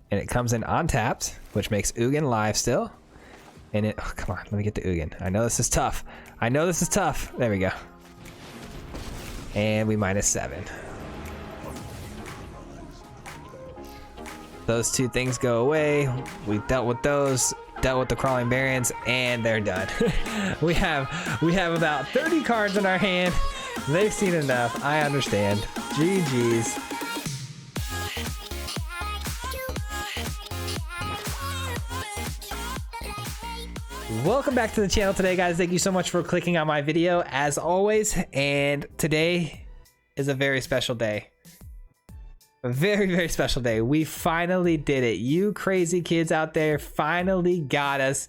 and it comes in untapped, which makes Ugin live still. And it, oh, come on, let me get the Ugin. I know this is tough. I know this is tough. There we go. And we -7. Those two things go away. We dealt with those, dealt with the Crawling Barrens, and they're done. we have about 30 cards in our hand. They've seen enough. I understand. GG's. Welcome back to the channel today, guys. Thank you so much for clicking on my video as always. And today is a very special day. A very, very special day. We finally did it. You crazy kids out there finally got us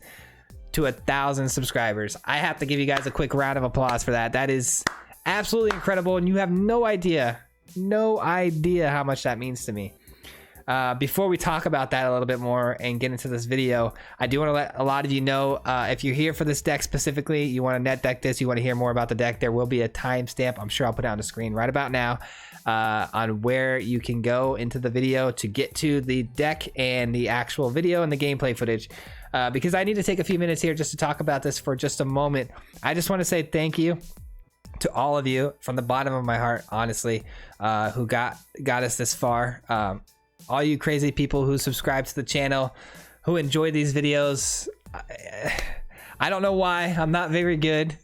to 1,000 subscribers. I have to give you guys a quick round of applause for that. That is absolutely incredible, and you have no idea how much that means to me. Before we talk about that a little bit more and get into this video, I do want to let a lot of you know, if you're here for this deck specifically, you want to net deck this, you want to hear more about the deck, there will be a timestamp. I'm sure I'll put it on the screen right about now on where you can go into the video to get to the deck and the actual video and the gameplay footage. Because I need to take a few minutes here just to talk about this for just a moment. I just want to say thank you to all of you from the bottom of my heart, honestly, who got us this far. All you crazy people who subscribe to the channel, who enjoy these videos. I don't know why. I'm not very good.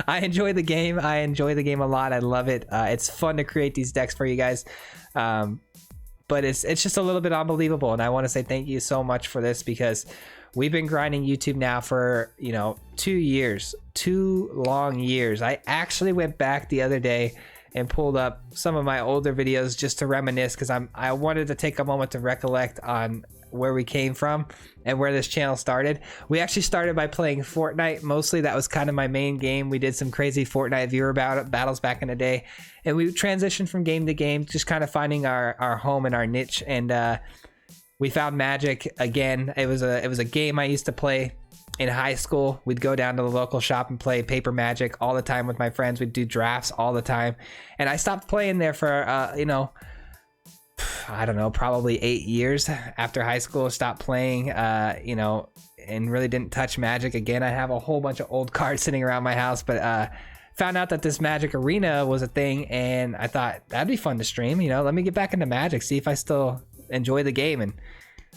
I enjoy the game. I enjoy the game a lot. I love it. It's fun to create these decks for you guys. But it's just a little bit unbelievable. And I want to say thank you so much for this, because we've been grinding YouTube now for, 2 years, 2 long years. I actually went back the other day and pulled up some of my older videos just to reminisce, because I wanted to take a moment to recollect on where we came from and where this channel started. We actually started by playing Fortnite mostly. That was kind of my main game. We did some crazy Fortnite viewer battles back in the day, and we transitioned from game to game, just kind of finding our home and our niche. And we found Magic again. It was a game I used to play in high school. We'd go down to the local shop and play paper Magic all the time with my friends. We'd do drafts all the time, and I stopped playing there for I don't know, probably 8 years after high school. Stopped playing, and really didn't touch Magic again. I have a whole bunch of old cards sitting around my house, but found out that this Magic Arena was a thing, and I thought that'd be fun to stream. Let me get back into Magic, see if I still enjoy the game. And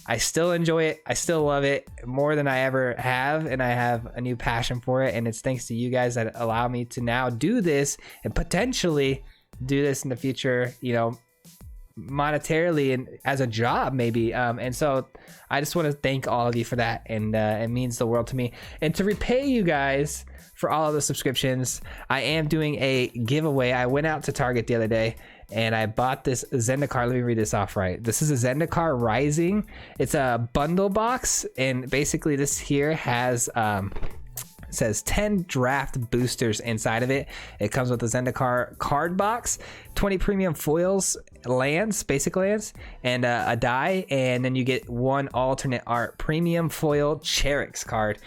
I still enjoy it. I still love it more than I ever have, and I have a new passion for it. And it's thanks to you guys that allow me to now do this and potentially do this in the future, monetarily and as a job maybe. And so I just want to thank all of you for that, and it means the world to me. And to repay you guys for all of the subscriptions, I am doing a giveaway. I went out to Target the other day and I bought this Zendikar. Let me read this off right. This is a Zendikar Rising. It's a bundle box, and basically this here has says 10 draft boosters inside of it. It comes with a Zendikar card box, 20 premium foils, lands, basic lands, and a die, and then you get 1 alternate art premium foil Cherix card,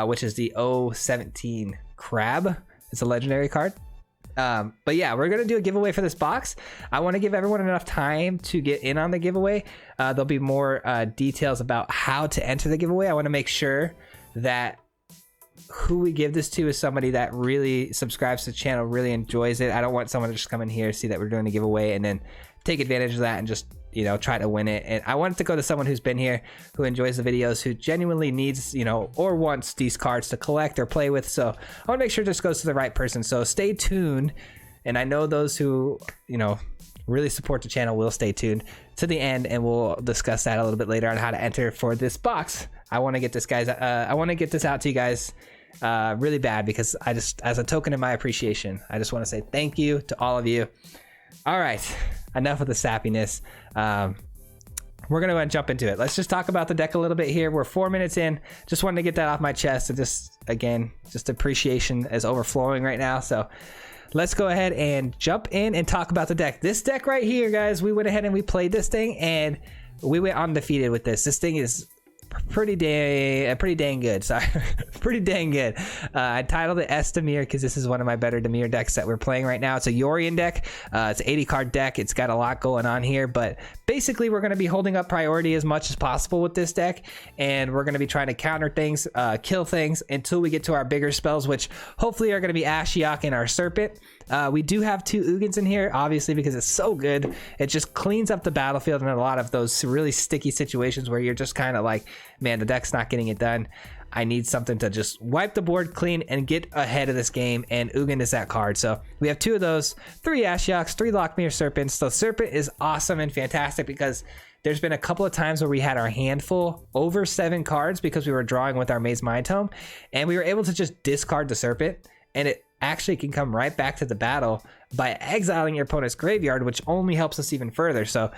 which is the 017 Crab. It's a legendary card. But yeah, we're gonna do a giveaway for this box. I want to give everyone enough time to get in on the giveaway. There'll be more details about how to enter the giveaway. I want to make sure that who we give this to is somebody that really subscribes to the channel, really enjoys it. I don't want someone to just come in here, see that we're doing a giveaway, and then take advantage of that and just try to win it. And I want it to go to someone who's been here, who enjoys the videos, who genuinely needs or wants these cards to collect or play with. So I want to make sure this goes to the right person. So stay tuned, and I know those who really support the channel will stay tuned to the end, and we'll discuss that a little bit later on how to enter for this box. I want to get this out to you guys really bad, because I just, as a token of my appreciation, I just want to say thank you to all of you. All right, enough of the sappiness. We're gonna go and jump into it. Let's just talk about the deck a little bit here. We're 4 minutes in. Just wanted to get that off my chest, and just appreciation is overflowing right now. So let's go ahead and jump in and talk about the deck. This deck right here, guys, we went ahead and we played this thing, and we went undefeated with this. This thing is pretty dang good. Sorry, pretty dang good. I titled it S DIMIR because this is one of my better DIMIR decks that we're playing right now. It's a Yorion deck. It's an 80 card deck. It's got a lot going on here, but basically we're going to be holding up priority as much as possible with this deck, and we're going to be trying to counter things, kill things until we get to our bigger spells, which hopefully are going to be Ashiok and our Serpent. We do have 2 Ugins in here, obviously, because it's so good. It just cleans up the battlefield in a lot of those really sticky situations where you're just kind of like, man, the deck's not getting it done. I need something to just wipe the board clean and get ahead of this game, and Ugin is that card. So we have 2 of those, 3 Ashioks, 3 Lochmere Serpents. So Serpent is awesome and fantastic because there's been a couple of times where we had our hand full over 7 cards because we were drawing with our Mazemind Tome, and we were able to just discard the Serpent, and it actually can come right back to the battle by exiling your opponent's graveyard, which only helps us even further. So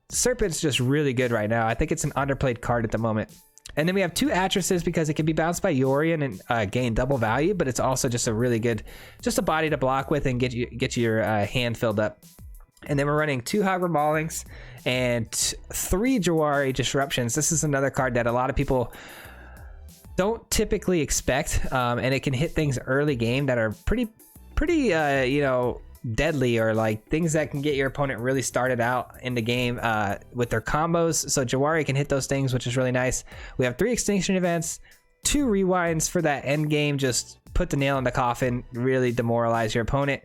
Serpent's just really good right now. I think it's an underplayed card at the moment. And then we have 2 Atrises because it can be bounced by Yorion and gain double value, but it's also just a really good, just a body to block with and get your hand filled up. And then we're running 2 Hagra Maulings and 3 Jwari Disruptions. This is another card that a lot of people don't typically expect, and it can hit things early game that are pretty you know, deadly, or like things that can get your opponent really started out in the game with their combos. So Jwari can hit those things, which is really nice. We have 3 Extinction Events, 2 Rewinds for that end game, just put the nail in the coffin, really demoralize your opponent.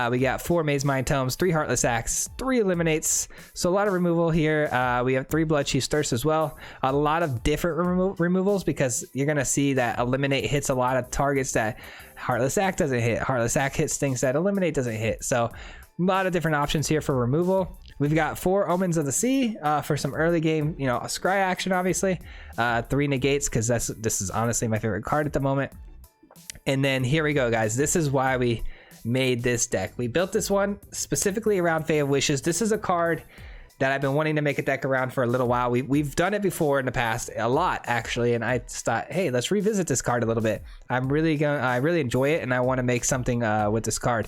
We got 4 Mazemind Tomes, 3 Heartless Acts, 3 Eliminates, so a lot of removal here. We have 3 Bloodchief Thirst as well. A lot of different removals because you're gonna see that Eliminate hits a lot of targets that Heartless Act doesn't hit. Heartless Act hits things that Eliminate doesn't hit. So a lot of different options here for removal. We've got 4 Omens of the Sea for some early game, you know, a scry action, obviously. 3 Negates because this is honestly my favorite card at the moment. And then here we go, guys. This is why we made this deck. We built this one specifically around Fae of Wishes. This is a card that I've been wanting to make a deck around for a little while. We've done it before in the past, a lot actually, and I just thought, hey, let's revisit this card a little bit. I really enjoy it, and I want to make something with this card.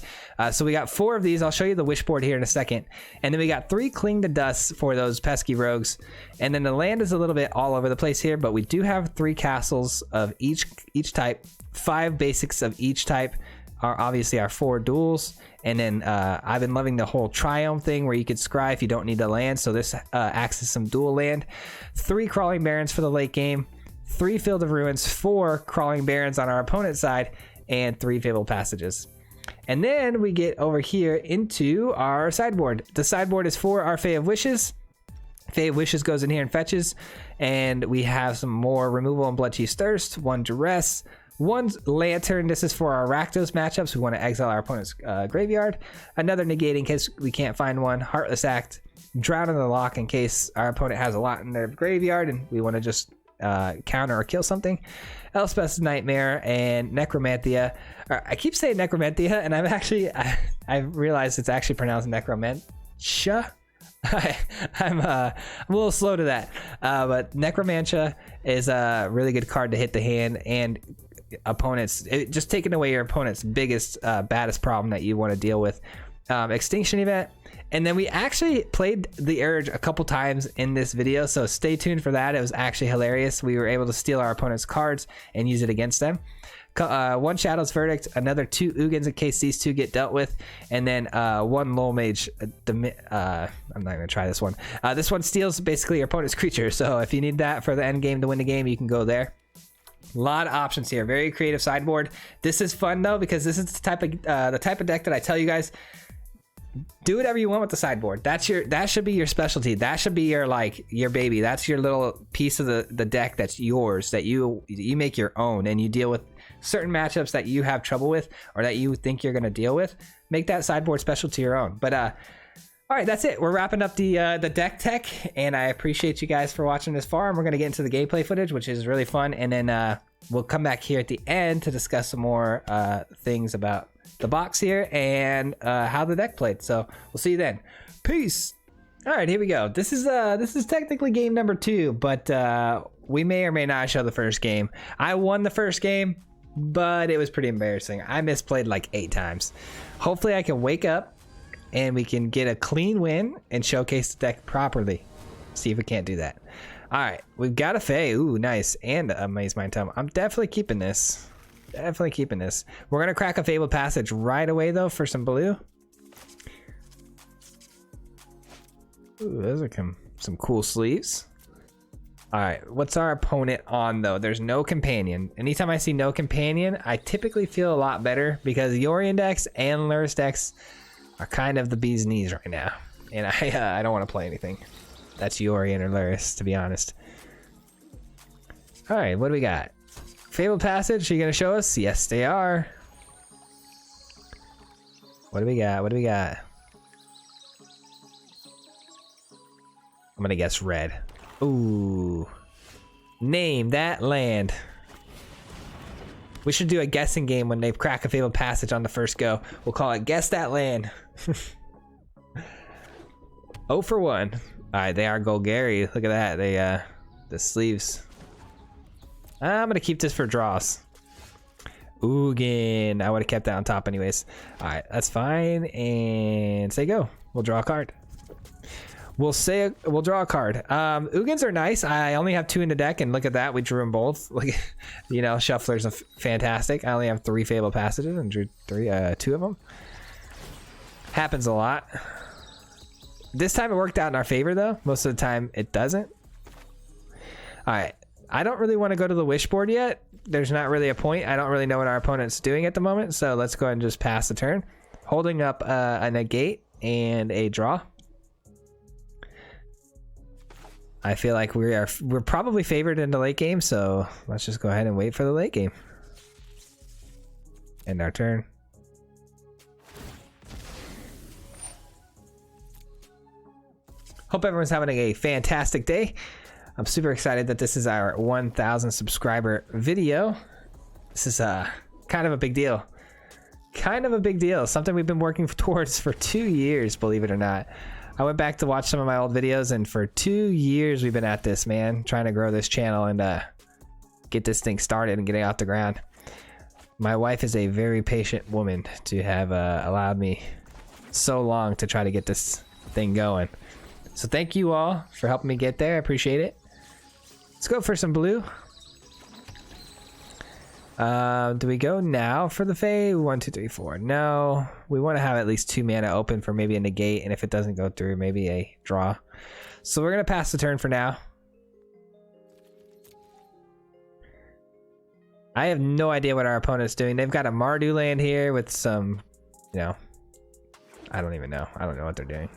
So we got 4 of these. I'll show you the Wishboard here in a second. And then we got 3 Cling to Dust for those pesky rogues. And then the land is a little bit all over the place here, but we do have 3 castles of each type, 5 basics of each type. Are obviously our 4 duels, and then I've been loving the whole Triome thing where you could scry if you don't need the land, so this acts as some dual land. 3 Crawling Barrens for the late game, 3 Field of Ruins, 4 Crawling Barrens on our opponent's side, and 3 Fabled Passages. And then we get over here into our sideboard. The sideboard is for our Fae of Wishes. Fae of Wishes goes in here and fetches, and we have some more removal and Bloodchief's Thirst, 1 Duress, 1 Lantern. This is for our Rakdos matchups. We want to exile our opponent's graveyard. Another Negate in case we can't find one. Heartless Act. Drown in the Loch in case our opponent has a lot in their graveyard and we want to just counter or kill something. Elspeth's Nightmare and Necromantia. I keep saying Necromantia, and I realized it's actually pronounced Necromantia. I'm a little slow to that, but Necromantia is a really good card to hit the hand and opponents, just taking away your opponent's biggest baddest problem that you want to deal with. Extinction Event, and then we actually played the Urge a couple times in this video, so stay tuned for that. It was actually hilarious. We were able to steal our opponent's cards and use it against them. 1 Shadow's Verdict, another 2 Ugins in case these 2 get dealt with, and then 1 Lol Mage. I'm not gonna try this one. This one steals basically your opponent's creature, so if you need that for the end game to win the game, you can go there. A lot of options here. Very creative sideboard. This is fun though because this is the type of deck that I tell you guys, do whatever you want with the sideboard. That should be your specialty. That should be your baby. That's your little piece of the deck that's yours, that you make your own, and you deal with certain matchups that you have trouble with or that you think you're going to deal with. Make that sideboard special to your own. But all right, that's it. We're wrapping up the deck tech, and I appreciate you guys for watching this far. And we're going to get into the gameplay footage, which is really fun, and then we'll come back here at the end to discuss some more things about the box here and how the deck played. So we'll see you then. Peace. All right, here we go. This is technically game number 2, but we may or may not show the first game. I won the first game, but it was pretty embarrassing. I misplayed like 8 times. Hopefully I can wake up and we can get a clean win and showcase the deck properly. See if we can't do that. All right, we've got a Fae. Ooh, nice. And a Mazemind Tome. I'm definitely keeping this. Definitely keeping this. We're going to crack a Fabled Passage right away, though, for some blue. Ooh, those are some cool sleeves. All right, what's our opponent on, though? There's no companion. Anytime I see no companion, I typically feel a lot better because Yorion decks and Lurrus decks are kind of the bee's knees right now. And I don't want to play anything that's Yorion or Lurrus, to be honest. All right, what do we got? Fabled Passage, are you going to show us? Yes, they are. What do we got? What do we got? I'm going to guess red. Ooh. Name that land. We should do a guessing game when they crack a Fabled Passage on the first go. We'll call it Guess That Land. 0 for 1. All right, they are Golgari. Look at that. They the sleeves. I'm gonna keep this for draws. Ugin. I would have kept that on top anyways. All right, that's fine. And say go. We'll draw a card. We'll draw a card. Ugins are nice. I only have 2 in the deck, and look at that. We drew them both. Like, you know, Shuffler's fantastic. I only have 3 Fabled Passages and drew 2 of them. Happens a lot. This time it worked out in our favor, though. Most of the time it doesn't. All right. I don't really want to go to the wish board yet. There's not really a point. I don't really know what our opponent's doing at the moment, so let's go ahead and just pass the turn. Holding up a negate and a draw. I feel like we're probably favored in the late game, so let's just go ahead and wait for the late game. End our turn. Hope everyone's having a fantastic day. I'm super excited that this is our 1,000 subscriber video. This is kind of a big deal. Kind of a big deal. Something we've been working towards for 2 years, believe it or not. I went back to watch some of my old videos, and for 2 years we've been at this, man, trying to grow this channel and get this thing started and getting off the ground. My wife is a very patient woman to have allowed me so long to try to get this thing going. So thank you all for helping me get there. I appreciate it. Let's go for some blue. Do we go now for the Fae? 1, 2, 3, 4. No, we want to have at least 2 mana open for maybe a negate, and if it doesn't go through, maybe a draw. So we're gonna pass the turn for now. I have no idea what our opponent's doing. They've got a Mardu land here with some, you know, I don't even know. I don't know what they're doing.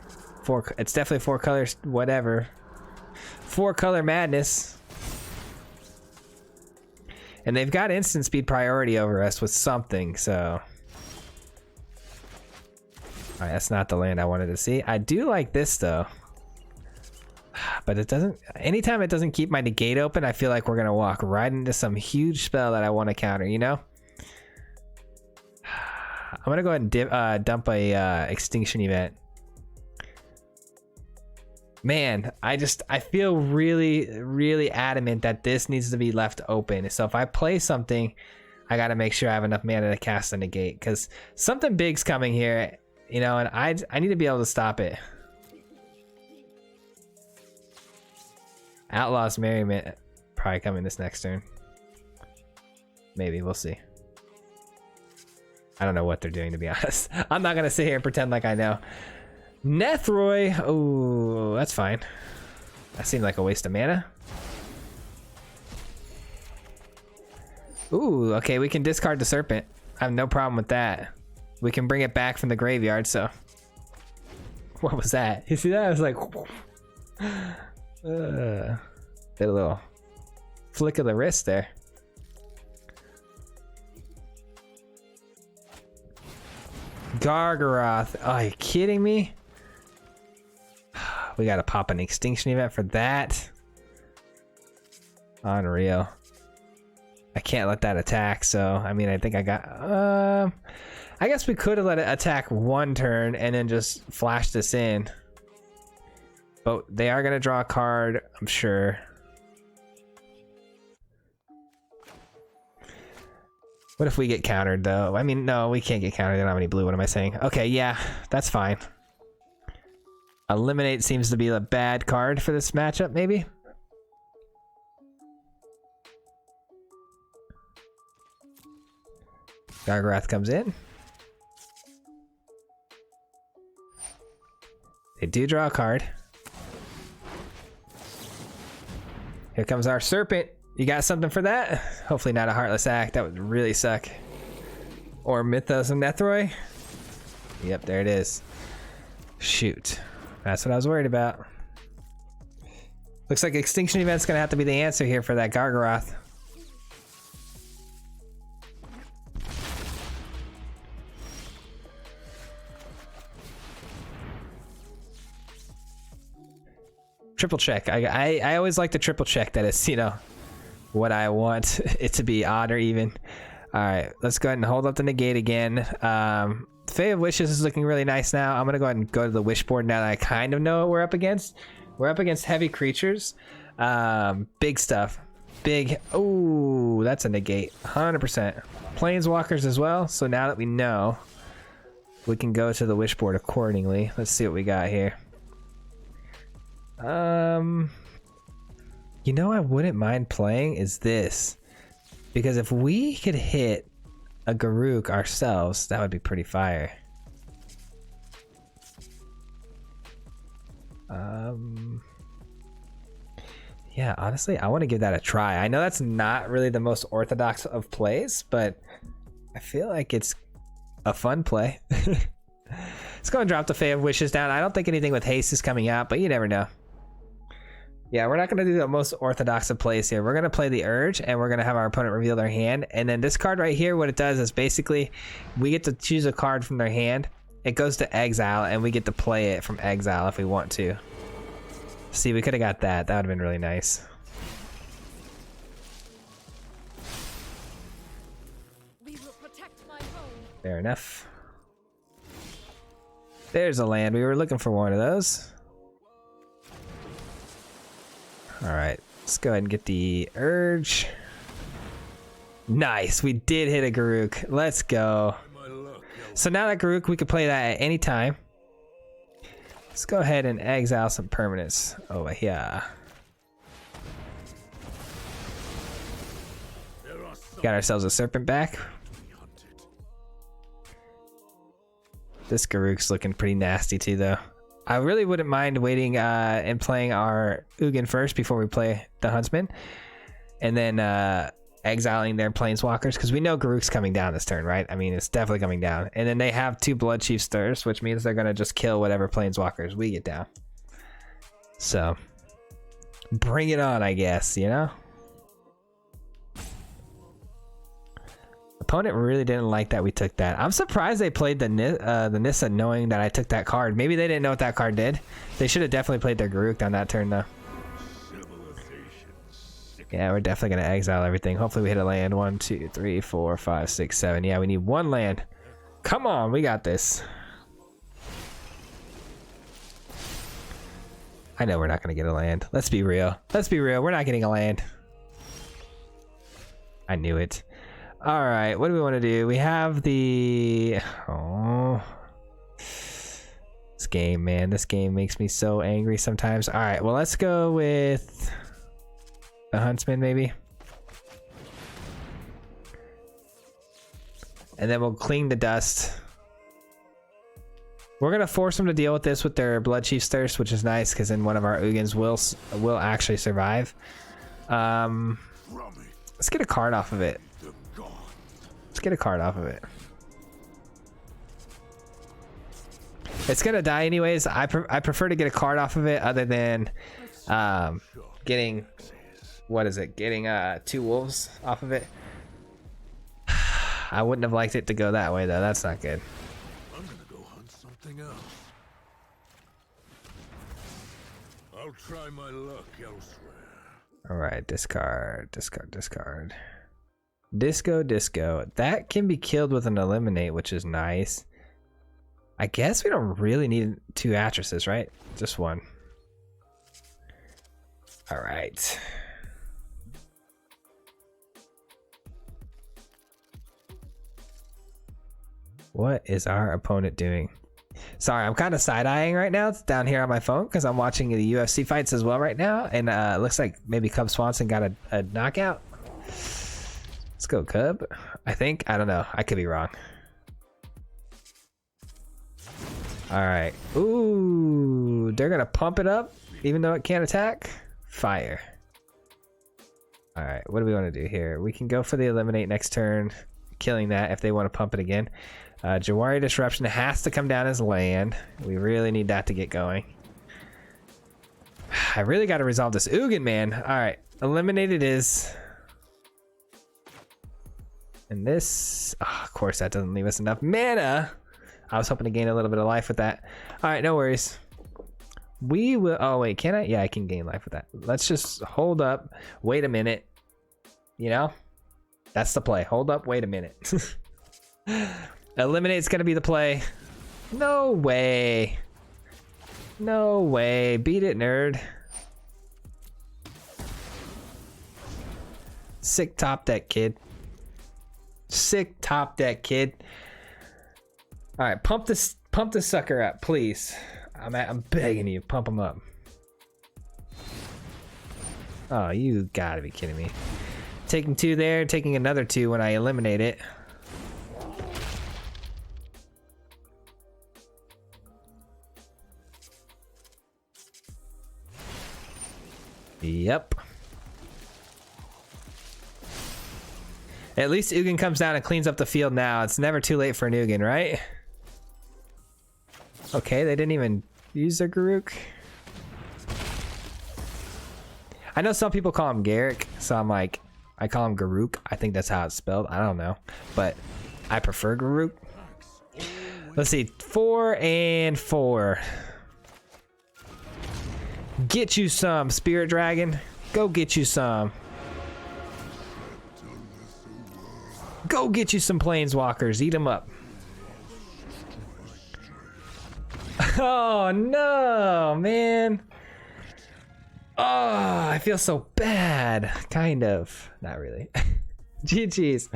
It's definitely 4 colors, whatever. 4 color madness. And they've got instant speed priority over us with something, so. Alright, that's not the land I wanted to see. I do like this though. But it doesn't, anytime it doesn't keep my negate open, I feel like we're gonna walk right into some huge spell that I want to counter, you know? I'm gonna go ahead and dump a Extinction Event. Man, I feel really adamant that this needs to be left open. So if I play something, I got to make sure I have enough mana to cast a negate, because something big's coming here, you know, and I need to be able to stop it. Outlaw's Merriment probably coming this next turn. Maybe, we'll see. I don't know what they're doing, to be honest. I'm not gonna sit here and pretend like I know. Nethroy, oh, that's fine. That seemed like a waste of mana. Ooh, okay, we can discard the Serpent. I have no problem with that. We can bring it back from the graveyard, so. What was that? You see that? I was like, did a little flick of the wrist there. Gargaroth, oh, are you kidding me? We gotta pop an Extinction Event for that. Unreal. I can't let that attack, so I mean, I think I got. I guess we could have let it attack 1 turn and then just flash this in. But they are gonna draw a card, I'm sure. What if we get countered though? I mean, no, we can't get countered. They don't have any blue. What am I saying? Okay, yeah, that's fine. Eliminate seems to be a bad card for this matchup, maybe. Gargaroth comes in. They do draw a card. Here comes our Serpent. You got something for that? Hopefully not a Heartless Act. That would really suck. Or Mythos of Nethroi. Yep, there it is. Shoot. That's what I was worried about. Looks like Extinction Event's gonna have to be the answer here for that Gargaroth. Triple check. I always like to triple check that it's, you know, what I want it to be, odd or even. All right, let's go ahead and hold up the Negate again. Fae of Wishes is looking really nice now. I'm gonna go ahead and go to the wish board now that I kind of know what we're up against. We're up against heavy creatures. Big stuff. Big. Oh, that's a Negate. 100%. Planeswalkers as well. So now that we know, we can go to the wish board accordingly. Let's see what we got here. You know, I wouldn't mind playing is this, because if we could hit a Garruk ourselves, that would be pretty fire. Yeah, honestly, I want to give that a try. I know that's not really the most orthodox of plays, but I feel like it's a fun play. Let's go and drop the Fae of Wishes down. I don't think anything with haste is coming out, but you never know. Yeah, we're not going to do the most orthodox of plays here. We're going to play the Urge, and we're going to have our opponent reveal their hand. And then this card right here, what it does is basically we get to choose a card from their hand. It goes to exile, and we get to play it from exile if we want to. See, we could have got that. That would have been really nice. We will protect my home. Fair enough. There's a land. We were looking for one of those. All right, let's go ahead and get the Urge. Nice, we did hit a Garruk. Let's go. So now that Garruk, we can play that at any time. Let's go ahead and exile some permanents over here. Got ourselves a Serpent back. This Garruk's looking pretty nasty too, though. I really wouldn't mind waiting and playing our Ugin first before we play the Huntsman, and then exiling their Planeswalkers, because we know Garruk's coming down this turn, right? I mean, it's definitely coming down. And then they have 2 Bloodchief Stirs, which means they're going to just kill whatever Planeswalkers we get down. So, bring it on, I guess, you know? Opponent really didn't like that we took that. I'm surprised they played the Nissa knowing that I took that card. Maybe they didn't know what that card did. They should have definitely played their Garruk down that turn, though. Yeah, we're definitely going to exile everything. Hopefully we hit a land. 1, 2, 3, 4, 5, 6, 7. Yeah, we need 1 land. Come on, we got this. I know we're not going to get a land. Let's be real. Let's be real. We're not getting a land. I knew it. All right, what do we want to do? We have the... Oh. This game, man. This game makes me so angry sometimes. All right, well, let's go with the Huntsman, maybe. And then we'll clean the dust. We're going to force them to deal with this with their Bloodchief Thirst, which is nice, because then one of our Ugins will actually survive. Let's get a card off of it. Let's get a card off of it. It's gonna die anyways. I prefer to get a card off of it other than getting, what is it? Getting 2 wolves off of it. I wouldn't have liked it to go that way though. That's not good. I'm gonna go hunt something else. I'll try my luck elsewhere. All right, discard, discard, discard. Disco. That can be killed with an eliminate, which is nice. I guess we don't really need 2 Atrises, right? Just 1. All right. What is our opponent doing? Sorry, I'm kind of side-eyeing right now. It's down here on my phone because I'm watching the UFC fights as well right now. And it looks like maybe Cub Swanson got a knockout. Let's go, Cub. I think. I don't know. I could be wrong. All right. Ooh, they're going to pump it up even though it can't attack. Fire. All right. What do we want to do here? We can go for the eliminate next turn, killing that if they want to pump it again. Jwari Disruption has to come down as land. We really need that to get going. I really got to resolve this Ugin, man. All right. Eliminate it is. And this, oh, of course, that doesn't leave us enough mana. I was hoping to gain a little bit of life with that. All right, no worries. We will, oh wait, can I? Yeah, I can gain life with that. Let's just hold up, wait a minute. You know, that's the play. Hold up, wait a minute. Eliminate's gonna be the play. No way. No way, beat it, nerd. Sick top deck, kid. Sick top deck, kid. All right, pump this sucker up, please. I'm begging you, pump him up. Oh, you gotta be kidding me. Taking 2 there, taking another 2 when I eliminate it. Yep. At least Ugin comes down and cleans up the field now. It's never too late for an Ugin, right? Okay, they didn't even use their Garruk. I know some people call him Garrick, so I'm like, I call him Garruk. I think that's how it's spelled. I don't know, but I prefer Garruk. Let's see, 4 and 4. Get you some, Spirit Dragon. Go get you some. Go get you some Planeswalkers. Eat them up. Oh, no, man. Oh, I feel so bad. Kind of. Not really. GG's.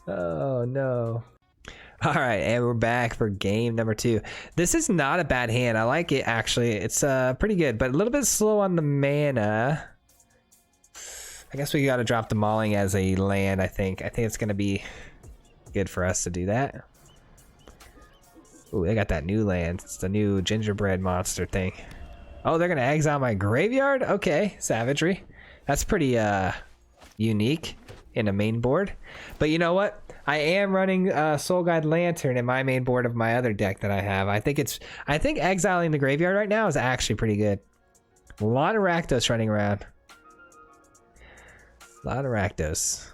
Oh, no. All right, and we're back for game number 2. This is not a bad hand. I like it, actually. It's pretty good, but a little bit slow on the mana. I guess we got to drop the Mauling as a land, I think. I think it's going to be good for us to do that. Ooh, they got that new land. It's the new gingerbread monster thing. Oh, they're going to exile my graveyard? Okay, savagery. That's pretty unique in a main board. But you know what? I am running Soul Guide Lantern in my main board of my other deck that I have. I think exiling the graveyard right now is actually pretty good. A lot of Rakdos running around. A lot of Rakdos.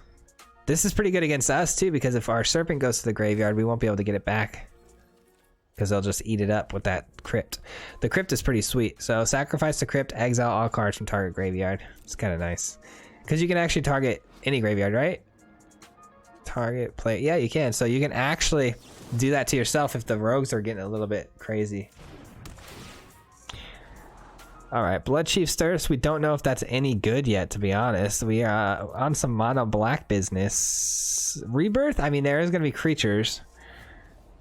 This is pretty good against us too, because if our Serpent goes to the graveyard, we won't be able to get it back. Because they'll just eat it up with that Crypt. The Crypt is pretty sweet. So sacrifice the Crypt, exile all cards from target graveyard. It's kind of nice. Because you can actually target any graveyard, right? Target, play. Yeah, you can. So you can actually do that to yourself if the rogues are getting a little bit crazy. All right, Bloodchief's Thirst. We don't know if that's any good yet, to be honest. We are on some mono black business. Rebirth? I mean, there is going to be creatures.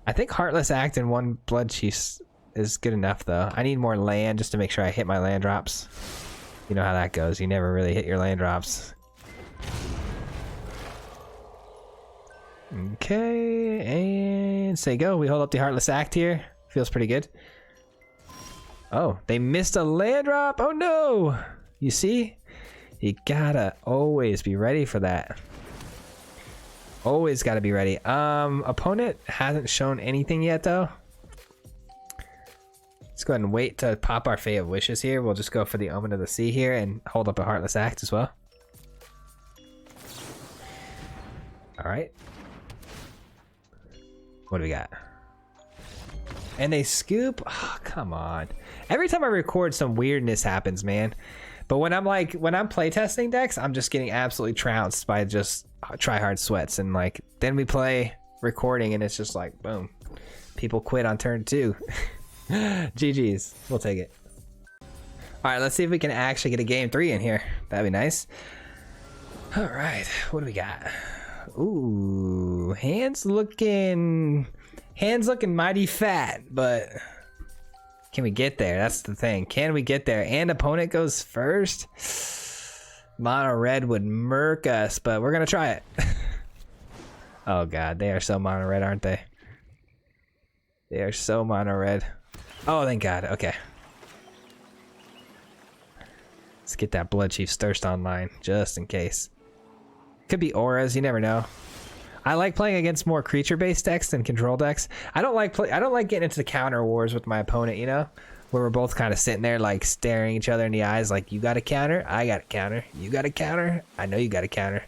I think Heartless Act and 1 Bloodchief is good enough, though. I need more land just to make sure I hit my land drops. You know how that goes. You never really hit your land drops. Okay, and say go. We hold up the Heartless Act here. Feels pretty good. Oh, they missed a land drop. Oh no! You see? You gotta always be ready for that. Always gotta be ready. Opponent hasn't shown anything yet though. Let's go ahead and wait to pop our Fae of Wishes here. We'll just go for the Omen of the Sea here and hold up a Heartless Act as well. Alright. What do we got? And they scoop? Oh, come on. Every time I record, some weirdness happens, man. But when I'm playtesting decks, I'm just getting absolutely trounced by just tryhard sweats. And like, then we play recording and it's just like, boom. People quit on turn 2. GG's. We'll take it. All right, let's see if we can actually get a game 3 in here. That'd be nice. All right, what do we got? Ooh, hands looking mighty fat, but Can we get there? That's the thing. Can we get there? And opponent goes first. Mono red would murk us, but we're gonna try it. Oh god, they are so mono red, aren't they? They are so mono red. Oh, thank god. Okay. Let's get that Bloodchief's Thirst online, just in case. Could be auras, you never know. I like playing against more creature-based decks than control decks. I don't like getting into the counter wars with my opponent, you know? Where we're both kind of sitting there like staring each other in the eyes like, you got a counter, I got a counter. You got a counter, I know you got a counter.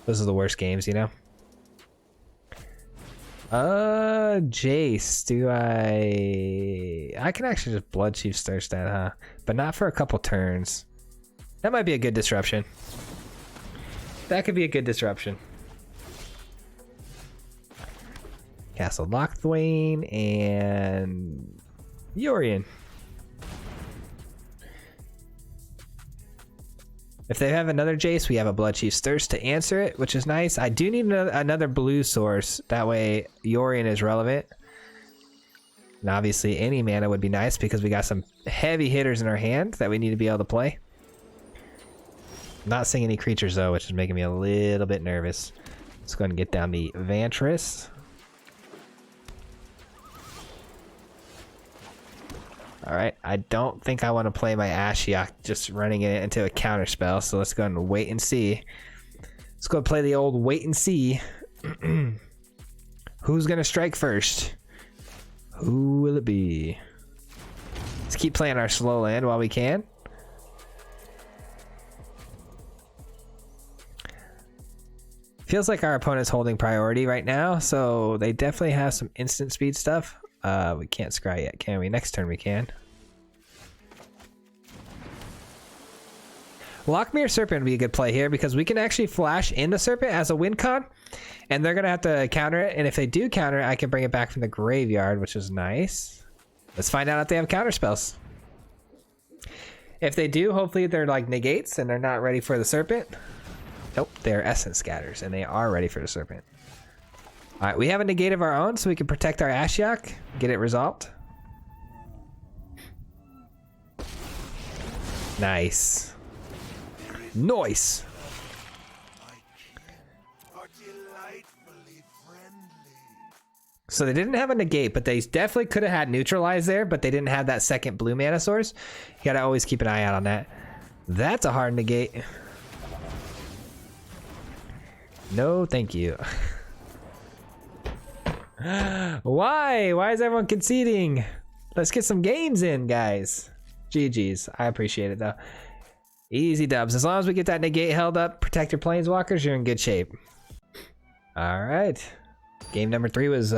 Those are the worst games, you know? Jace, do I can actually just Bloodchief's Thirst that, huh? But not for a couple turns. That might be a good disruption. That could be a good disruption. Castle Locthwain and Yorion. If they have another Jace, we have a Bloodchief's Thirst to answer it, which is nice. I do need another blue source. That way Yorion is relevant. And obviously any mana would be nice because we got some heavy hitters in our hand that we need to be able to play. Not seeing any creatures though, which is making me a little bit nervous. Let's go ahead and get down the Vantress. Alright, I don't think I want to play my Ashiok just running it into a counter spell, so let's go ahead and wait and see. Let's go play the old wait and see. Who's gonna strike first? Who will it be? Let's keep playing our slow land while we can. Feels like our opponent's holding priority right now, so they definitely have some instant speed stuff. We can't scry yet, can we? Next turn we can. Lochmere Serpent would be a good play here because we can actually flash in the Serpent as a win con, and they're gonna have to counter it. And if they do counter it, I can bring it back from the graveyard, which is nice. Let's find out if they have counter spells. If they do, hopefully they're like negates and they're not ready for the Serpent. Nope, they're Essence Scatters and they are ready for the Serpent. All right, we have a negate of our own, so we can protect our Ashiok, get it resolved. Nice. Nice. So they didn't have a negate, but they definitely could have had neutralize there, but they didn't have that second blue mana source. You gotta always keep an eye out on that. That's a hard negate. No, thank you. Why? Why is everyone conceding? Let's get some games in, guys. GG's. I appreciate it, though. Easy dubs. As long as we get that negate held up, protect your planeswalkers, you're in good shape. All right. Game number 3 was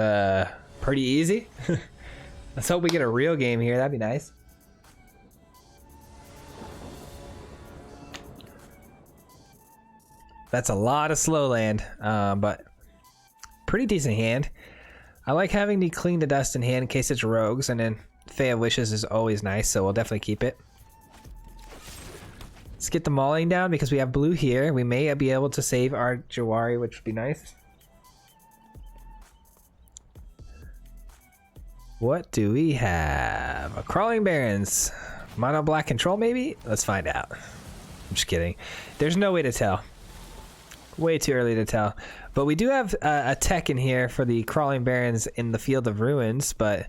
pretty easy. Let's hope we get a real game here. That'd be nice. That's a lot of slow land, but pretty decent hand. I like having the Clean the Dust in hand in case it's rogues, and then Fae of Wishes is always nice, so we'll definitely keep it. Let's get the Mauling down because we have blue here. We may be able to save our Jwari, which would be nice. What do we have? A Crawling Barrens. Mono black control, maybe? Let's find out. I'm just kidding. There's no way to tell. Way too early to tell. But we do have a tech in here for the Crawling Barrens in the Field of Ruins, but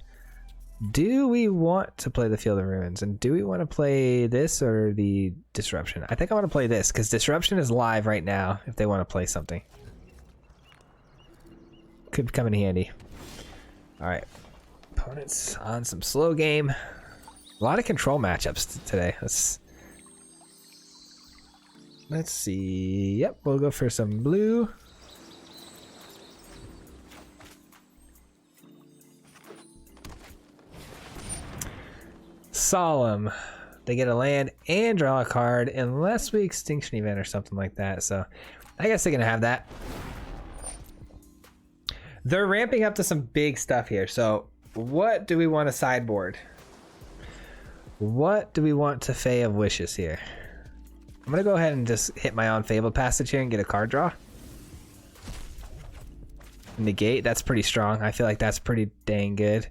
do we want to play the Field of Ruins? And do we want to play this or the Disruption? I think I want to play this because Disruption is live right now if they want to play something. Could come in handy. Alright. Opponents on some slow game. A lot of control matchups today. Let's see. Yep, we'll go for some blue. Solemn. They get a land and draw a card unless we Extinction Event or something like that. So I guess they're going to have that. They're ramping up to some big stuff here. So what do we want to sideboard? What do we want to Fae of Wishes here? I'm going to go ahead and just hit my own Fabled Passage here and get a card draw. Negate, that's pretty strong. I feel like that's pretty dang good.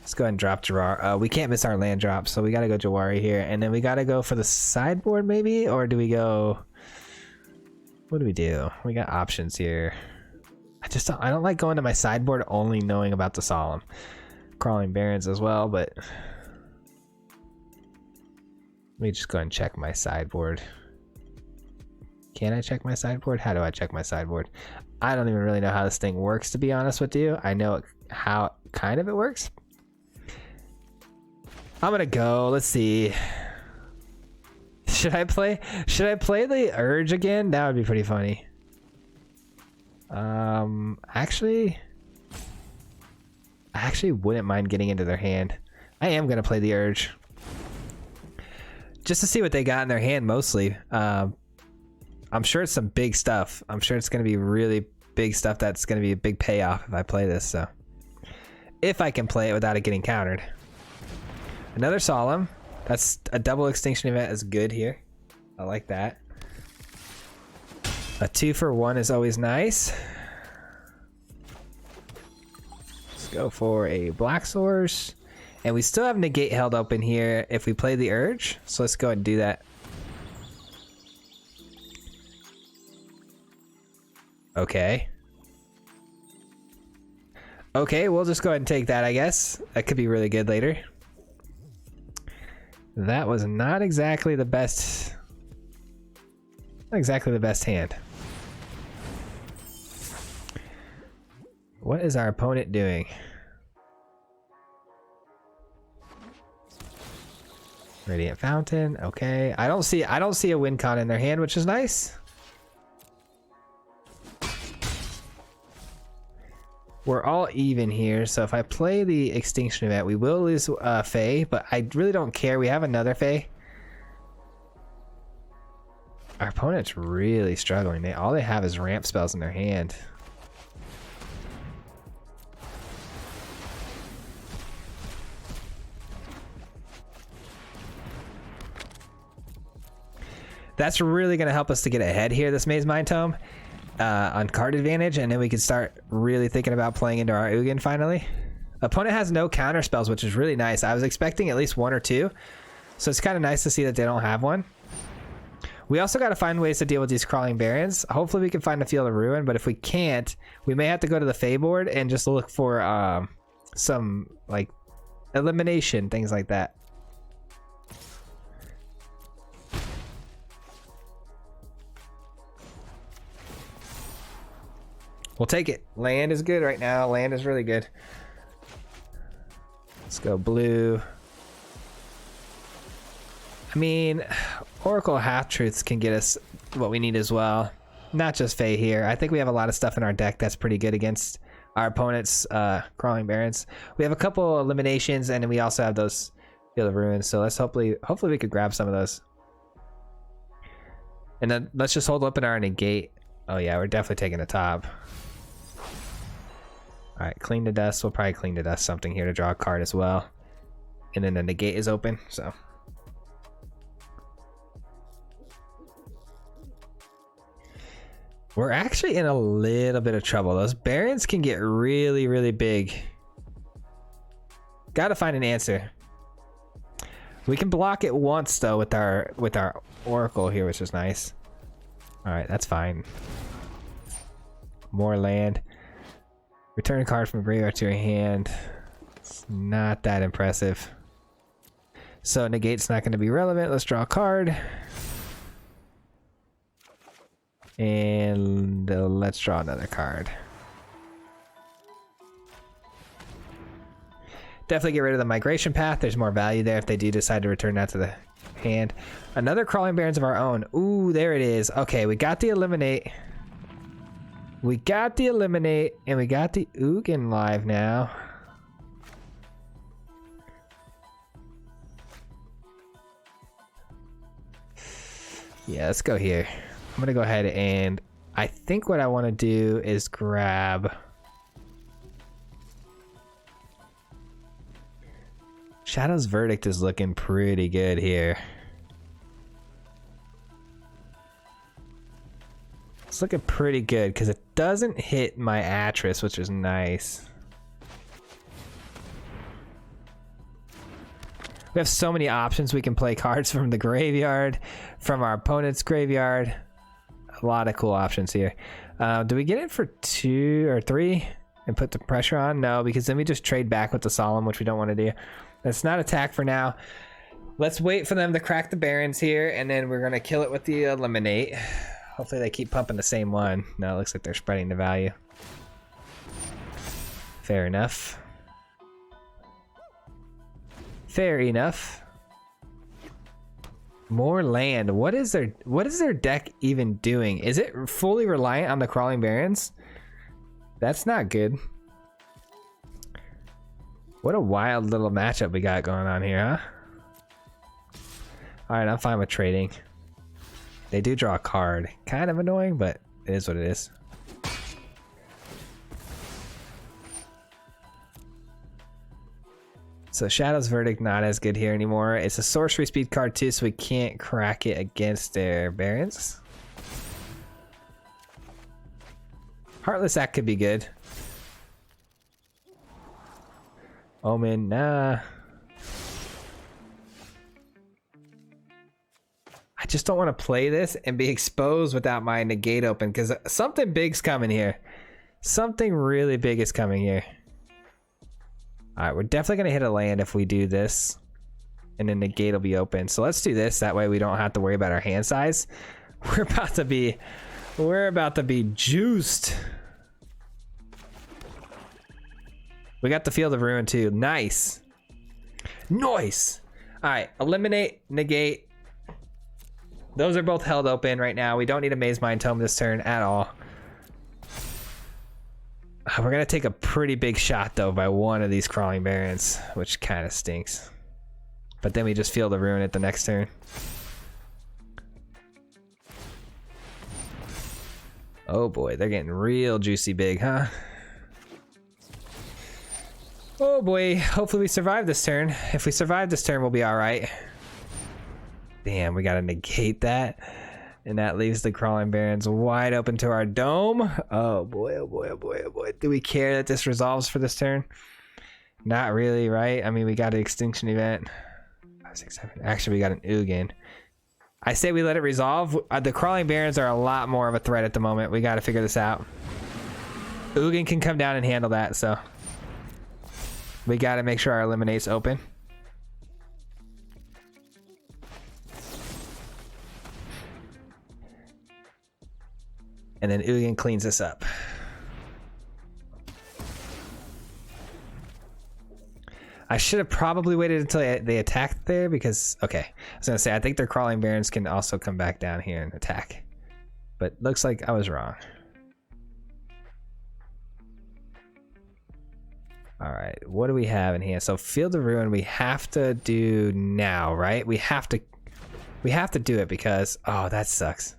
Let's go ahead and drop Jwari. We can't miss our land drop, so we gotta go Jwari here, and then we gotta go for the sideboard maybe, or do we go? What do we do? We got options here. I don't like going to my sideboard only knowing about the Solemn. Crawling Barrens as well, but let me just go ahead and check my sideboard. Can I check my sideboard? How do I check my sideboard? I don't even really know how this thing works, to be honest with you. I know how kind of it works. I'm gonna go. Let's see. Should I play the Urge again? That would be pretty funny. Actually, I actually wouldn't mind getting into their hand. I am gonna play the Urge just to see what they got in their hand mostly. I'm sure it's some big stuff. I'm sure it's gonna be really big stuff. That's gonna be a big payoff if I play this. So if I can play it without it getting countered. Another Solemn. That's a double Extinction Event is good here. I like that. A 2-for-1 is always nice. Let's go for a Black Source. And we still have Negate held open here if we play the Urge. So let's go ahead and do that. Okay. Okay, we'll just go ahead and take that, I guess. That could be really good later. That was not exactly the best. Not exactly the best hand. What is our opponent doing? Radiant Fountain. Okay. I don't see a win con in their hand, which is nice. We're all even here, so if I play the Extinction Event, we will lose Fae, but I really don't care. We have another Fae. Our opponent's really struggling. All they have is ramp spells in their hand. That's really going to help us to get ahead here, this Mazemind Tome. On card advantage, and then we can start really thinking about playing into our Ugin finally. Opponent has no counter spells, which is really nice. I was expecting at least one or two, so it's kind of nice to see that they don't have one. We also got to find ways to deal with these Crawling Barrens. Hopefully we can find a Field of Ruin, but if we can't, we may have to go to the Fabled and just look for some like elimination, things like that. We'll take it. Land is good right now. Land is really good. Let's go blue. I mean, Oracle Half-Truths can get us what we need as well. Not just Fae here. I think we have a lot of stuff in our deck that's pretty good against our opponent's Crawling Barrens. We have a couple eliminations, and then we also have those Field of Ruins. So let's hopefully we could grab some of those. And then let's just hold up in our Negate. Oh yeah, we're definitely taking the top. All right, clean to dust. We'll probably clean to dust something here to draw a card as well. And then the Negate is open, so. We're actually in a little bit of trouble. Those Barrens can get really, really big. Gotta find an answer. We can block it once though with our Oracle here, which is nice. All right, that's fine. More land. Return a card from graveyard to your hand. It's not that impressive. So Negate's not going to be relevant. Let's draw a card. And let's draw another card. Definitely get rid of the Migration Path. There's more value there if they do decide to return that to the hand. Another Crawling Barrens of our own. Ooh, there it is. Okay, we got the Eliminate. We got the Eliminate, and we got the Ugin live now. Yeah, let's go here. I'm gonna go ahead and I think what I want to do is grab Shadow's Verdict is looking pretty good here. It's looking pretty good because it doesn't hit my Atris, which is nice. We have so many options. We can play cards from the graveyard, from our opponent's graveyard. A lot of cool options here. Do we get it for 2 or 3 and put the pressure on? No, because then we just trade back with the Solemn, which we don't want to do. Let's not attack for now. Let's wait for them to crack the Barrens here, and then we're going to kill it with the Eliminate. Hopefully they keep pumping the same one. No, it looks like they're spreading the value. Fair enough. Fair enough. More land. What is their deck even doing? Is it fully reliant on the Crawling Barrens? That's not good. What a wild little matchup we got going on here, huh? Alright, I'm fine with trading. They do draw a card. Kind of annoying, but it is what it is. So Shadow's Verdict not as good here anymore. It's a sorcery speed card too, so we can't crack it against their Barrens. Heartless Act could be good. Omen, nah. I just don't want to play this and be exposed without my Negate open, because something big's coming here. Something really big is coming here. Alright, we're definitely going to hit a land if we do this. And then the gate will be open. So let's do this. That way we don't have to worry about our hand size. We're about to be juiced. We got the Field of Ruin too. Nice. Nice. Alright, eliminate, negate. Those are both held open right now. We don't need a Mazemind Tome this turn at all. We're gonna take a pretty big shot though by one of these Crawling Barrens, which kind of stinks. But then we just Field of Ruin it the next turn. Oh boy, they're getting real juicy big, huh? Oh boy, hopefully we survive this turn. If we survive this turn, we'll be alright. Damn, we gotta negate that. And that leaves the Crawling Barrens wide open to our dome. Oh boy, oh boy, oh boy, oh boy. Do we care that this resolves for this turn? Not really, right? I mean, we got an Extinction Event. 5, 6, 7. Actually, we got an Ugin. I say we let it resolve. The Crawling Barrens are a lot more of a threat at the moment. We got to figure this out. Ugin can come down and handle that, so we got to make sure our Eliminate's open. And then Ugin cleans this up. I should have probably waited until they attacked there because, okay. I was going to say, I think their Crawling Barrens can also come back down here and attack. But looks like I was wrong. Alright, what do we have in here? So Field of Ruin we have to do now, right? We have to do it because, oh, that sucks.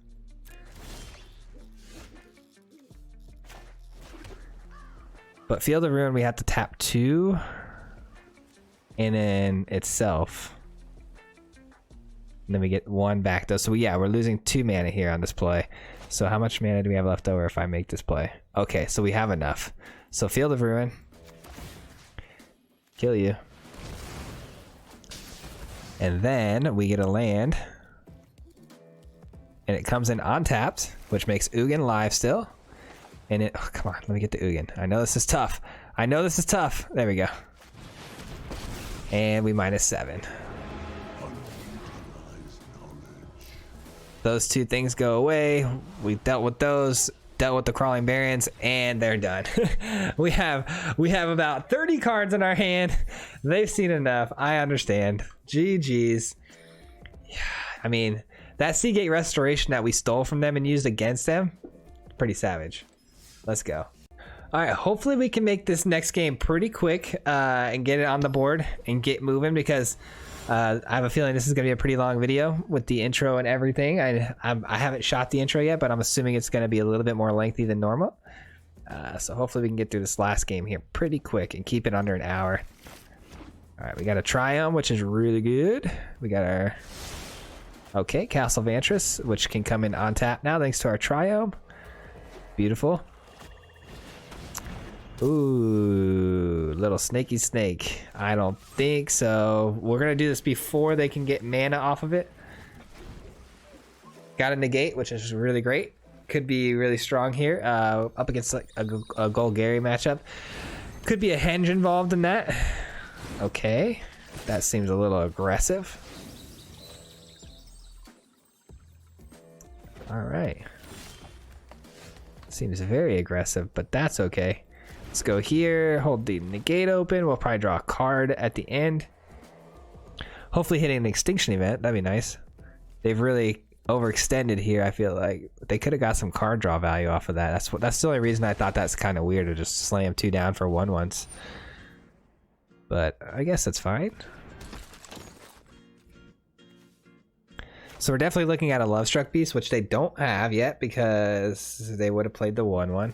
But Field of Ruin, we have to tap 2. And then itself. And then we get 1 back though. So yeah, we're losing 2 mana here on this play. So how much mana do we have left over if I make this play? Okay, so we have enough. So Field of Ruin. Kill you. And then we get a land. And it comes in untapped, which makes Ugin live still. And it, oh, come on, let me get the Ugin. I know this is tough. I know this is tough. There we go. And we -7. Those 2 things go away. We dealt with those, dealt with the Crawling Barrens, and they're done. we have about 30 cards in our hand. They've seen enough. I understand. GG's. Yeah, I mean, that Seagate Restoration that we stole from them and used against them, pretty savage. Let's go. All right, hopefully we can make this next game pretty quick and get it on the board and get moving because I have a feeling this is going to be a pretty long video with the intro and everything. I haven't shot the intro yet, but I'm assuming it's going to be a little bit more lengthy than normal. So hopefully we can get through this last game here pretty quick and keep it under an hour. All right, we got a Triome, which is really good. We got our, okay, Castle Vantress, which can come in on tap now thanks to our Triome. Beautiful. Ooh, little snaky snake. I don't think so. We're gonna do this before they can get mana off of it. Got a negate, which is really great. Could be really strong here. Up against like a Golgari matchup. Could be a henge involved in that. Okay, that seems a little aggressive. All right. Seems very aggressive, but that's okay. Let's go here, hold the negate open. We'll probably draw a card at the end. Hopefully hitting an extinction event. That'd be nice. They've really overextended here. I feel like they could have got some card draw value off of that. That's the only reason I thought that's kind of weird to just slam 2 down for 1 once. But I guess that's fine. So we're definitely looking at a Love Struck Beast, which they don't have yet because they would have played the 1/1.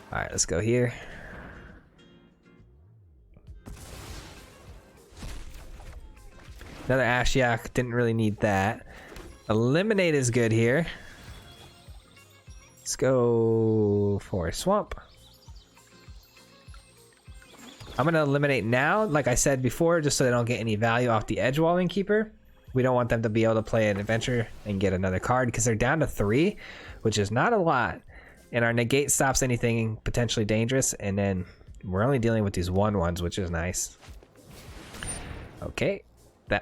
All right, let's go here. Another Ashiok, didn't really need that. Eliminate is good here. Let's go for a swamp. I'm gonna eliminate now, like I said before, just so they don't get any value off the Edgewalling Keeper. We don't want them to be able to play an adventure and get another card because they're down to 3, which is not a lot. And our negate stops anything potentially dangerous, and then we're only dealing with these 1/1s, which is nice. Okay.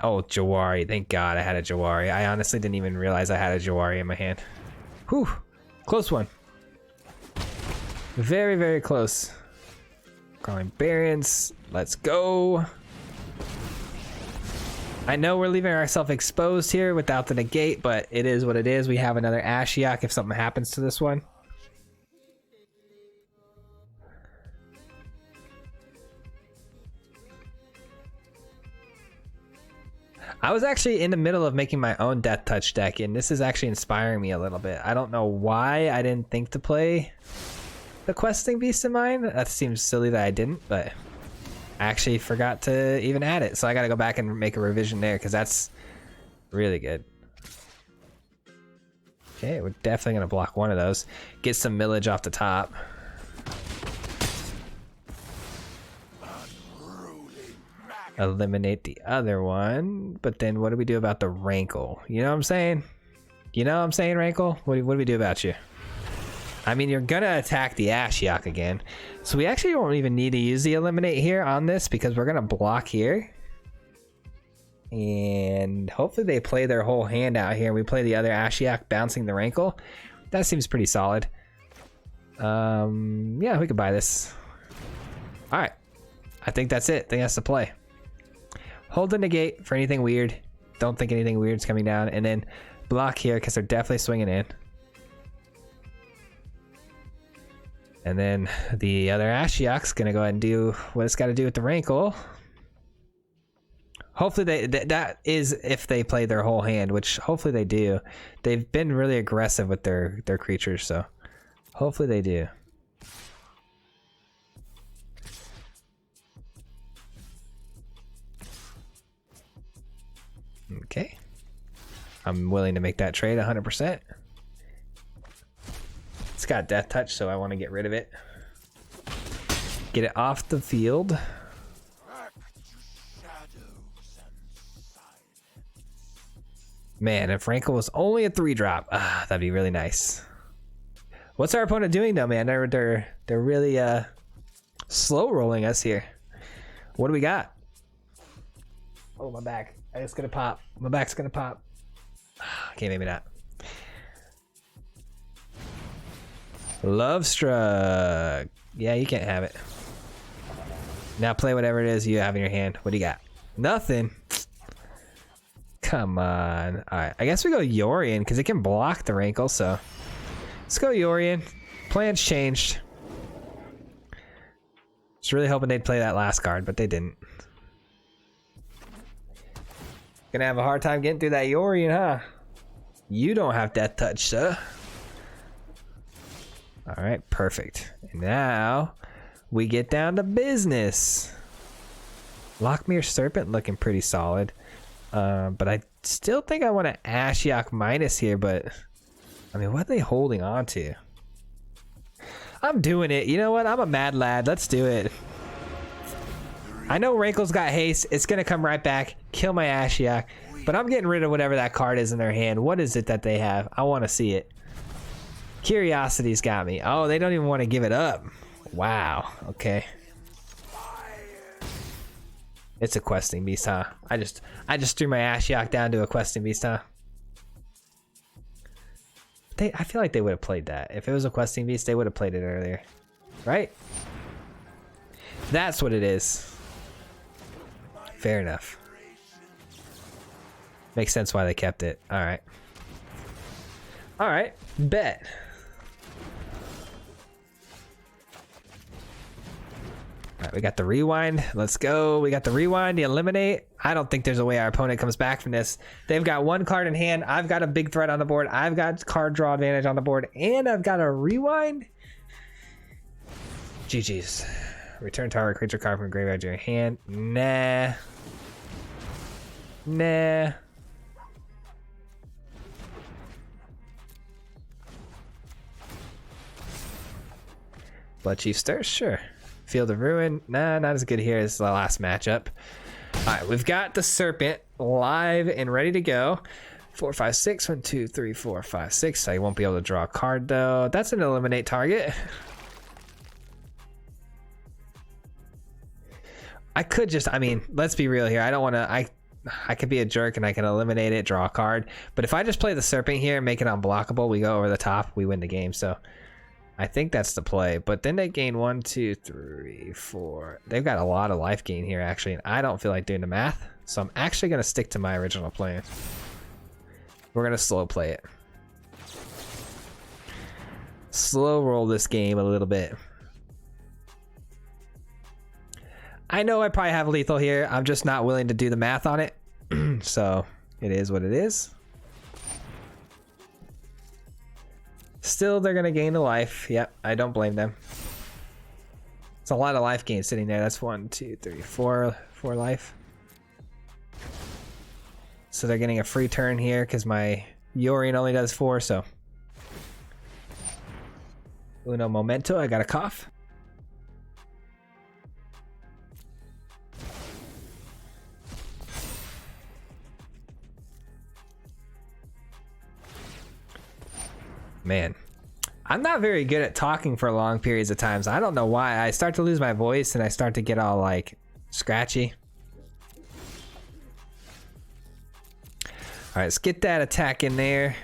Oh, Jwari. Thank God I had a Jwari. I honestly didn't even realize I had a Jwari in my hand. Whew. Close one. Very, very close. Crawling Barrens. Let's go. I know we're leaving ourselves exposed here without the negate, but it is what it is. We have another Ashiok if something happens to this one. I was actually in the middle of making my own Death Touch deck, and this is actually inspiring me a little bit. I don't know why I didn't think to play the Questing Beast in mine. That seems silly that I didn't, but I actually forgot to even add it. So I got to go back and make a revision there because that's really good. Okay, we're definitely going to block one of those. Get some millage off the top. Eliminate the other one, but then what do we do about the Rankle? You know what I'm saying? You know what I'm saying, Rankle? What do we do about you? I mean, you're gonna attack the Ashiok again, so we actually won't even need to use the eliminate here on this because we're gonna block here, and hopefully they play their whole hand out here. We play the other Ashiok bouncing the Rankle. That seems pretty solid. Yeah, we could buy this. All right, I think that's it. I think that's the play. Hold the negate for anything weird. Don't think anything weird's coming down. And then block here because they're definitely swinging in. And then the other Ashiok's going to go ahead and do what it's got to do with the Rankle. Hopefully that is if they play their whole hand, which hopefully they do. They've been really aggressive with their creatures, so hopefully they do. Okay, I'm willing to make that trade 100%. It's got Death Touch, so I want to get rid of it. Get it off the field. Man, if Rankle was only a 3-drop, that'd be really nice. What's our opponent doing though, man? They're really slow rolling us here. What do we got? Oh, my back. It's gonna pop. My back's gonna pop. Okay, maybe not. Love Struck. Yeah, you can't have it. Now play whatever it is you have in your hand. What do you got? Nothing. Come on. Alright, I guess we go Yorion because it can block the Rankle, so let's go Yorion. Plans changed. Just really hoping they'd play that last card, but they didn't. Gonna have a hard time getting through that Yorion, huh? You don't have Death Touch, sir. Alright, perfect. And now we get down to business. Lochmere Serpent looking pretty solid. But I still think I want to Ashiok minus here, but I mean, what are they holding on to? I'm doing it. You know what? I'm a mad lad. Let's do it. I know Rankle's got haste. It's going to come right back. Kill my Ashiok. But I'm getting rid of whatever that card is in their hand. What is it that they have? I want to see it. Curiosity's got me. Oh, they don't even want to give it up. Wow. Okay. It's a questing beast, huh? I just threw my Ashiok down to a questing beast, huh? I feel like they would have played that. If it was a questing beast, they would have played it earlier. Right? That's what it is. Fair enough. Makes sense why they kept it. Alright. Alright. Bet. Alright, we got the rewind. Let's go. We got the rewind, the eliminate. I don't think there's a way our opponent comes back from this. They've got one card in hand. I've got a big threat on the board. I've got card draw advantage on the board. And I've got a rewind. GG's. Return target creature card from graveyard to your hand. Nah. Nah. Bloodchief Stir? Sure. Field of Ruin? Nah, not as good here as the last matchup. Alright, we've got the Serpent live and ready to go. 4, 5, 6. 1, 2, 3, 4, 5, 6. So you won't be able to draw a card though. That's an eliminate target. I could just, I mean, let's be real here. I don't want to, I could be a jerk and I can eliminate it, draw a card. But if I just play the Serpent here and make it unblockable, we go over the top, we win the game. So I think that's the play. But then they gain 1, 2, 3, 4. They've got a lot of life gain here, actually. And I don't feel like doing the math. So I'm actually going to stick to my original plan. We're going to slow play it. Slow roll this game a little bit. I know I probably have lethal here. I'm just not willing to do the math on it. So it is what it is. Still, they're going to gain the life. Yep, I don't blame them. It's a lot of life gain sitting there. That's 1, 2, 3, 4 life. So they're getting a free turn here because my Yorion only does 4, so. Uno momento, I got a cough. Man, I'm not very good at talking for long periods of times. I don't know why. I start to lose my voice and I start to get all like scratchy. All right, let's get that attack in there.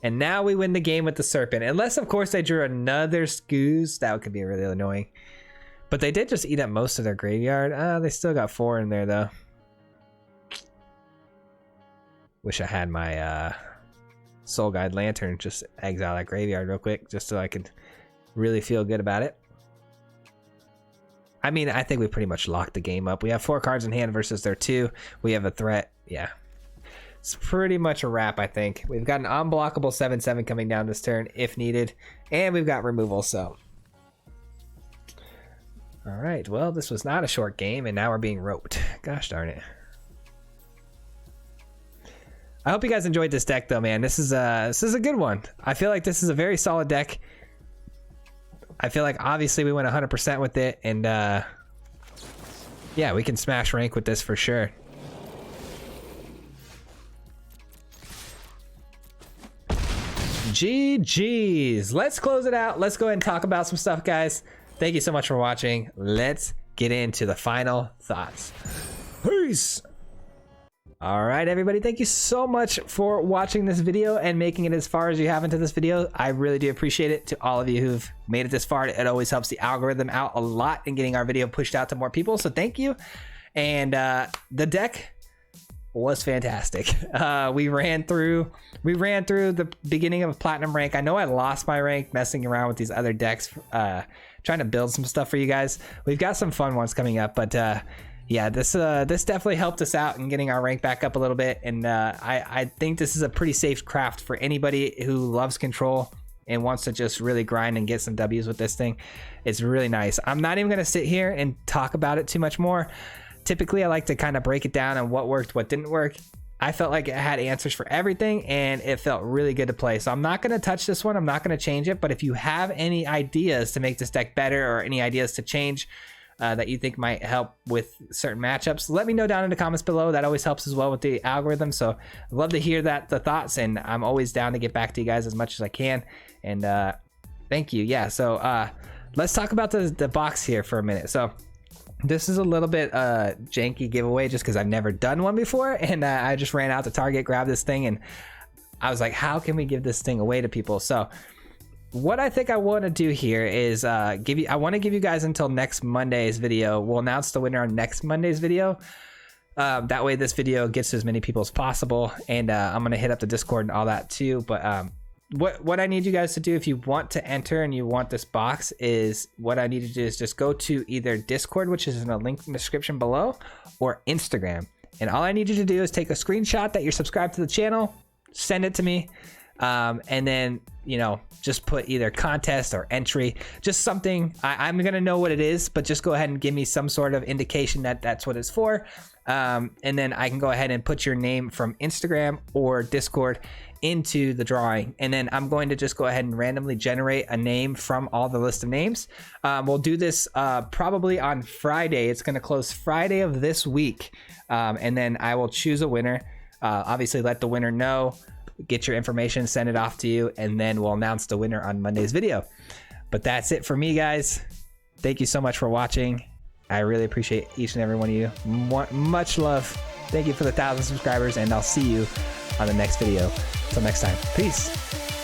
And now we win the game with the Serpent. Unless, of course, they drew another Scooze. That could be really annoying. But they did just eat up most of their graveyard. They still got 4 in there, though. Wish I had my Soul Guide Lantern. Just exile that graveyard real quick, just so I could really feel good about it. I mean, I think we pretty much locked the game up. We have 4 cards in hand versus their 2. We have a threat. Yeah. It's pretty much a wrap, I think. We've got an unblockable 7/7 coming down this turn if needed. And we've got removal, so. Alright, well, this was not a short game, and now we're being roped. Gosh darn it. I hope you guys enjoyed this deck, though, man. This is a good one. I feel like this is a very solid deck. I feel like, obviously, we went 100% with it, and, yeah, we can smash rank with this for sure. GG's. Let's close it out. Let's go ahead and talk about some stuff, guys. Thank you so much for watching. Let's get into the final thoughts. Peace. All right, everybody. Thank you so much for watching this video and making it as far as you have into this video. I really do appreciate it. To all of you who've made it this far, it always helps the algorithm out a lot in getting our video pushed out to more people. So thank you. And the deck was fantastic. We ran through the beginning of Platinum rank. I know I lost my rank messing around with these other decks, trying to build some stuff for you guys. We've got some fun ones coming up, but yeah, this definitely helped us out in getting our rank back up a little bit. And I think this is a pretty safe craft for anybody who loves control and wants to just really grind and get some W's with this thing. It's really nice. I'm not even gonna sit here and talk about it too much more. Typically, I like to kind of break it down on what worked, what didn't work. I felt like it had answers for everything, and it felt really good to play. So I'm not going to touch this one. I'm not going to change it. But if you have any ideas to make this deck better, or any ideas to change that you think might help with certain matchups, let me know down in the comments below. That always helps as well with the algorithm. So I'd love to hear the thoughts, and I'm always down to get back to you guys as much as I can. And thank you. Yeah, so let's talk about the box here for a minute. So this is a little bit janky giveaway just because I've never done one before, and I just ran out to Target, grabbed this thing, and I was like, how can we give this thing away to people? So what I think I want to do here is I want to give you guys until next Monday's video. We'll announce the winner on next Monday's video. That way this video gets to as many people as possible, and I'm going to hit up the Discord and all that too. But what I need you guys to do if you want to enter and you want this box is, what I need to do is just go to either Discord, which is in a link in the description below, or Instagram. And all I need you to do is take a screenshot that you're subscribed to the channel, send it to me, and then, you know, just put either contest or entry, just something. I'm gonna know what it is, but just go ahead and give me some sort of indication that that's what it's for, and then I can go ahead and put your name from Instagram or Discord into the drawing, and then I'm going to just go ahead and randomly generate a name from all the list of names. We'll do this probably on Friday. It's going to close Friday of this week, and then I will choose a winner. Obviously let the winner know, get your information, send it off to you, and then we'll announce the winner on Monday's video. But that's it for me, guys. Thank you so much for watching. I really appreciate each and every one of you. Much love. Thank you for the 1,000 subscribers, and I'll see you on the next video. Until next time, peace.